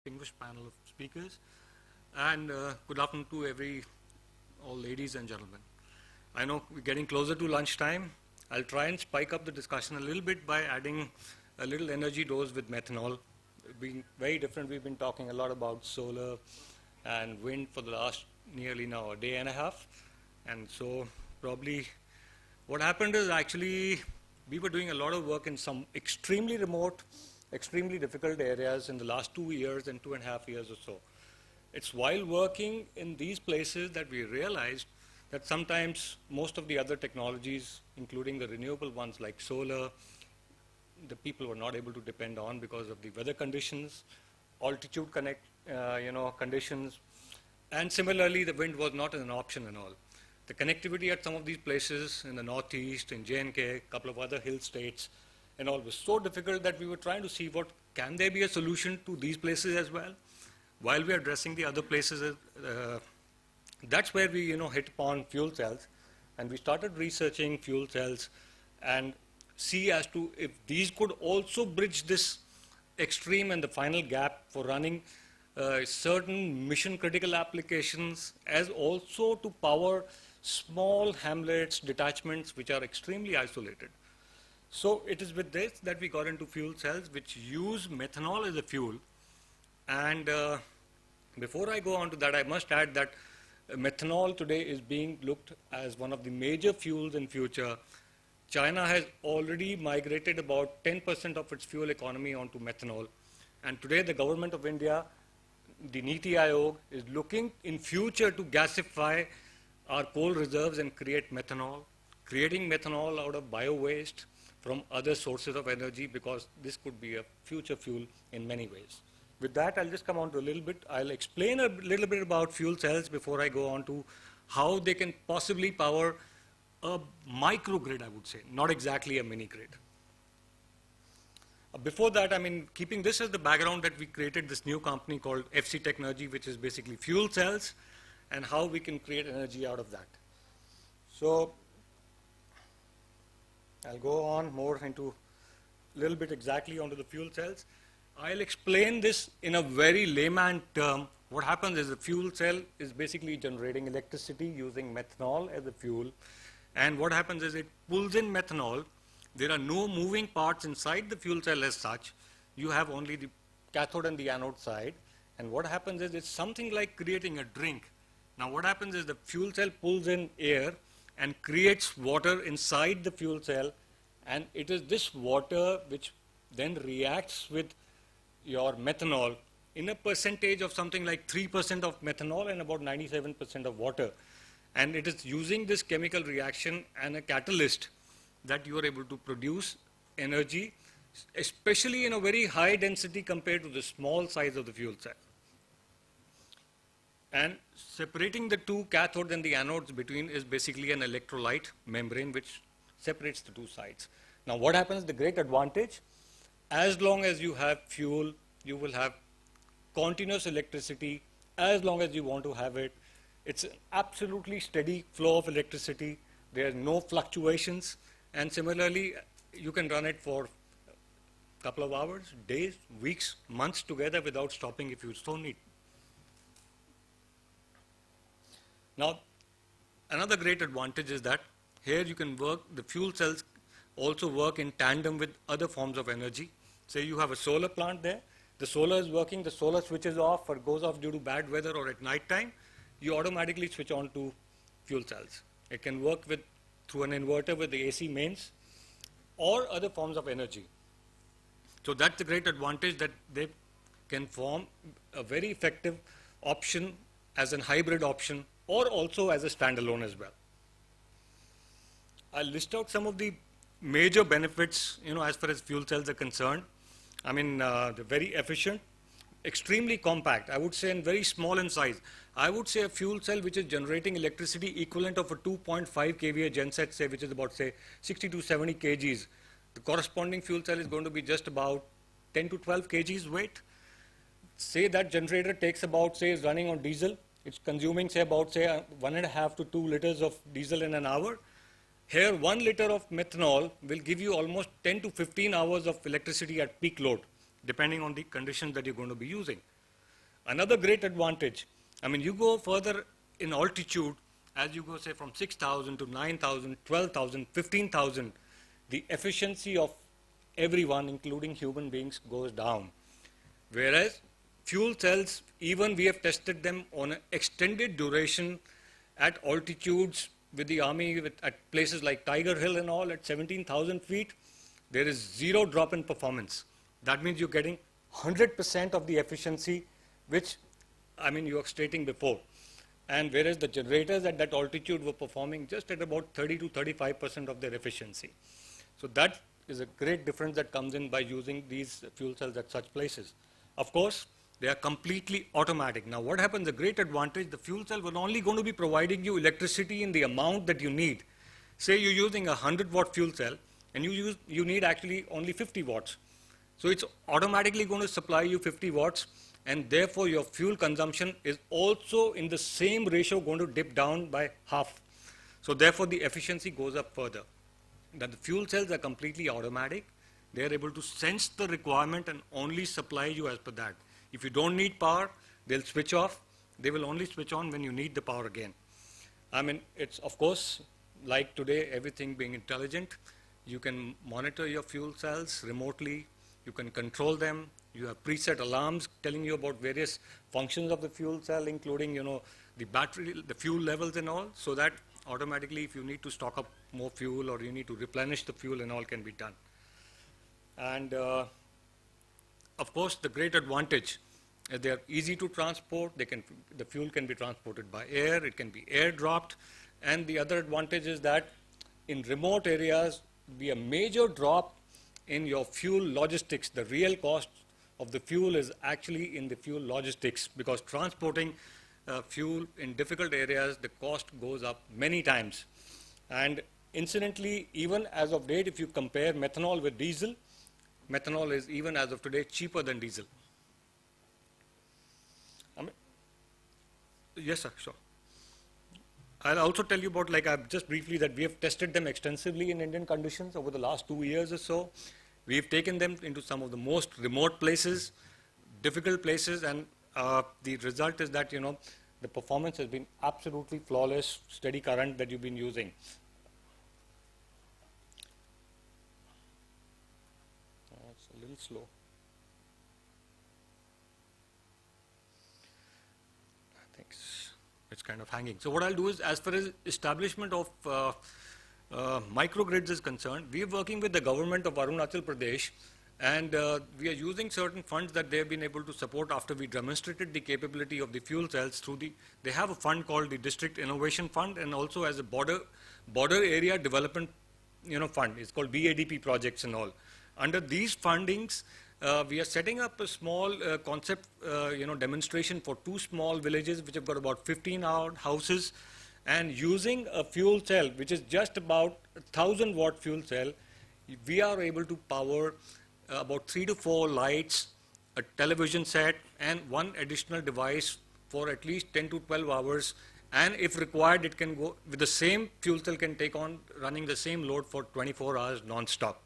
distinguished panel of speakers, and good afternoon to all ladies and gentlemen. I know we're getting closer to lunchtime. I'll try and spike up the discussion a little bit by adding a little energy dose with methanol. Being very different, we've been talking a lot about solar and wind for the last nearly now a day and a half. And so probably what happened is actually we were doing a lot of work in some extremely remote, extremely difficult areas in the last 2 years and 2.5 years or so. It's while working in these places that we realized that sometimes most of the other technologies, including the renewable ones like solar, the people were not able to depend on because of the weather conditions, altitude conditions, and similarly the wind was not an option and all. The connectivity at some of these places in the northeast, in J&K, a couple of other hill states, and all was so difficult that we were trying to see what can there be a solution to these places as well, while we are addressing the other places. That's where we hit upon fuel cells, and we started researching fuel cells and see as to if these could also bridge this extreme and the final gap for running certain mission critical applications, as also to power small hamlets, detachments which are extremely isolated. So it is with this that we got into fuel cells which use methanol as a fuel. And before I go on to that, I must add that methanol today is being looked as one of the major fuels in future. China has already migrated about 10% of its fuel economy onto methanol. And today the government of India, the Niti Aayog, is looking in future to gasify our coal reserves and create methanol, creating methanol out of bio-waste from other sources of energy, because this could be a future fuel in many ways. With that, I'll just come on to a little bit. I'll explain a little bit about fuel cells before I go on to how they can possibly power a microgrid, I would say, not exactly a mini grid. Before that, keeping this as the background, that we created this new company called FC Technology, which is basically fuel cells, and how we can create energy out of that. So I'll go on more into a little bit exactly onto the fuel cells. I'll explain this in a very layman term. What happens is a fuel cell is basically generating electricity using methanol as a fuel. And what happens is it pulls in methanol. There are no moving parts inside the fuel cell as such. You have only the cathode and the anode side. And what happens is it's something like creating a drink. Now what happens is the fuel cell pulls in air and creates water inside the fuel cell. And it is this water which then reacts with your methanol in a percentage of something like 3% of methanol and about 97% of water. And it is using this chemical reaction and a catalyst that you are able to produce energy, especially in a very high density compared to the small size of the fuel cell. And separating the two cathodes and the anodes between is basically an electrolyte membrane which separates the two sides. Now what happens, the great advantage, as long as you have fuel, you will have continuous electricity as long as you want to have it. It's an absolutely steady flow of electricity. There are no fluctuations. And similarly, you can run it for a couple of hours, days, weeks, months together without stopping if you so need. Now, another great advantage is that here you can work, the fuel cells also work in tandem with other forms of energy. Say you have a solar plant there, the solar is working, the solar switches off or goes off due to bad weather or at night time, you automatically switch on to fuel cells. It can work through an inverter with the AC mains or other forms of energy. So that's the great advantage, that they can form a very effective option as a hybrid option or also as a standalone as well. I'll list out some of the major benefits, as far as fuel cells are concerned. They're very efficient, extremely compact, I would say, and very small in size. I would say a fuel cell which is generating electricity equivalent of a 2.5 kVA genset, say, which is about, say, 60 to 70 kgs. The corresponding fuel cell is going to be just about 10 to 12 kgs weight. Say that generator takes about, say, is running on diesel. It's consuming, say, about, say, 1.5 to 2 liters of diesel in an hour. Here, 1 liter of methanol will give you almost 10 to 15 hours of electricity at peak load, depending on the conditions that you're going to be using. Another great advantage, I mean, you go further in altitude, as you go, say, from 6,000 to 9,000, 12,000, 15,000, the efficiency of everyone, including human beings, goes down. Whereas fuel cells, even we have tested them on an extended duration at altitudes with the army, at places like Tiger Hill and all, at 17,000 feet, there is zero drop in performance. That means you're getting 100% of the efficiency, which, I mean, you were stating before. And whereas the generators at that altitude were performing just at about 30 to 35% of their efficiency. So that is a great difference that comes in by using these fuel cells at such places. Of course, they are completely automatic. Now what happens, the great advantage, the fuel cell will only going to be providing you electricity in the amount that you need. Say you're using a 100-watt fuel cell, and you need actually only 50 watts. So it's automatically going to supply you 50 watts, and therefore your fuel consumption is also in the same ratio going to dip down by half. So therefore the efficiency goes up further. That the fuel cells are completely automatic. They are able to sense the requirement and only supply you as per that. If you don't need power, they'll switch off. They will only switch on when you need the power again. I mean, it's of course, like today, everything being intelligent. You can monitor your fuel cells remotely. You can control them. You have preset alarms telling you about various functions of the fuel cell, including, the battery, the fuel levels and all, so that automatically if you need to stock up more fuel or you need to replenish the fuel and all can be done. And of course, the great advantage, they are easy to transport. The fuel can be transported by air. It can be air-dropped. And the other advantage is that in remote areas, be a major drop in your fuel logistics. The real cost of the fuel is actually in the fuel logistics, because transporting fuel in difficult areas, the cost goes up many times. And incidentally, even as of date, if you compare methanol with diesel, methanol is even as of today cheaper than diesel. I mean, yes, sir, sure. I'll also tell you about, like just briefly, that we have tested them extensively in Indian conditions over the last 2 years or so. We've taken them into some of the most remote places, difficult places, and the result is that, the performance has been absolutely flawless, steady current that you've been using. It's a little slow. I think it's kind of hanging. So what I'll do is, as far as establishment of microgrids is concerned, we are working with the government of Arunachal Pradesh, and we are using certain funds that they have been able to support after we demonstrated the capability of the fuel cells through they have a fund called the District Innovation Fund, and also as a border area development fund. It's called BADP projects and all. Under these fundings, we are setting up a small concept demonstration for 2 small villages which have got about 15 houses, and using a fuel cell which is just about 1,000-watt fuel cell, we are able to power about 3 to 4 lights, a television set, and 1 additional device for at least 10 to 12 hours. And if required, it can go with the same fuel cell, can take on running the same load for 24 hours non-stop.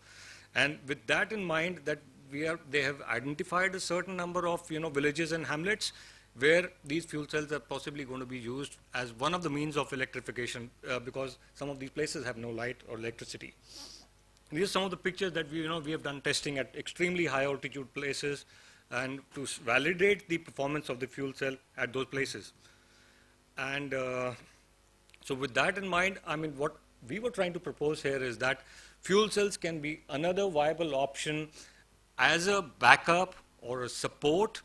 And with that in mind, that they have identified a certain number of villages and hamlets where these fuel cells are possibly going to be used as one of the means of electrification, because some of these places have no light or electricity. These are some of the pictures that we have done testing at extremely high altitude places, and to validate the performance of the fuel cell at those places. And so with that in mind, I mean, what we were trying to propose here is that fuel cells can be another viable option as a backup or a support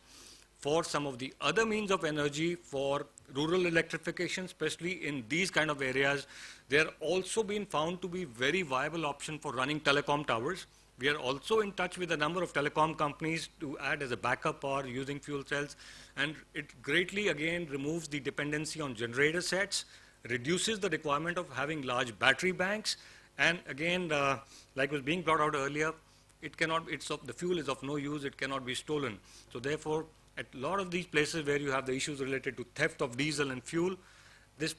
for some of the other means of energy for rural electrification, especially in these kind of areas. They are also being found to be very viable option for running telecom towers. We are also in touch with a number of telecom companies to add as a backup power using fuel cells, and it greatly again removes the dependency on generator sets, reduces the requirement of having large battery banks, and again, like was being brought out earlier, the fuel is of no use, it cannot be stolen. So therefore, at a lot of these places where you have the issues related to theft of diesel and fuel, this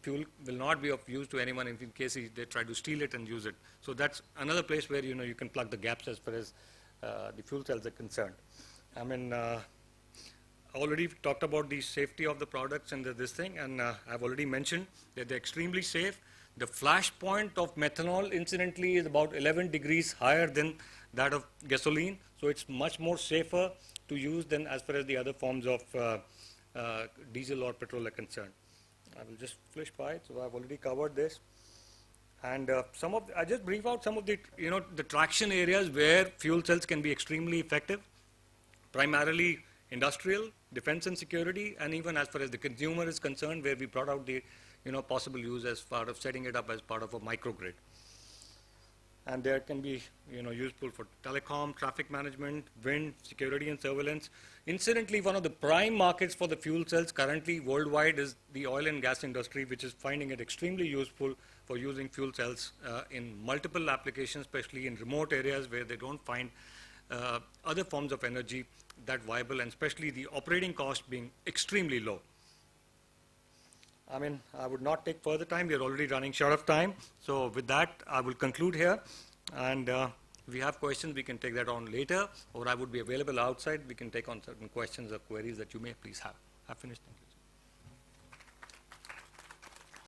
fuel will not be of use to anyone in case they try to steal it and use it. So that's another place where you can plug the gaps as far as the fuel cells are concerned. I mean, already talked about the safety of the products and this thing, and I've already mentioned that they're extremely safe. The flash point of methanol, incidentally, is about 11 degrees higher than that of gasoline, so it's much more safer to use than as far as the other forms of diesel or petrol are concerned. I will just flash by it, so I've already covered this. And I just brief out some of the, the traction areas where fuel cells can be extremely effective, primarily industrial, defense and security, and even as far as the consumer is concerned, where we brought out the, possible use as part of setting it up as part of a microgrid. And there can be, useful for telecom, traffic management, wind, security and surveillance. Incidentally, one of the prime markets for the fuel cells currently worldwide is the oil and gas industry, which is finding it extremely useful for using fuel cells in multiple applications, especially in remote areas where they don't find other forms of energy that viable, and especially the operating cost being extremely low. I mean, I would not take further time. We are already running short of time. So with that, I will conclude here. And if we have questions, we can take that on later, or I would be available outside. We can take on certain questions or queries that you may please have. I've finished. Thank you.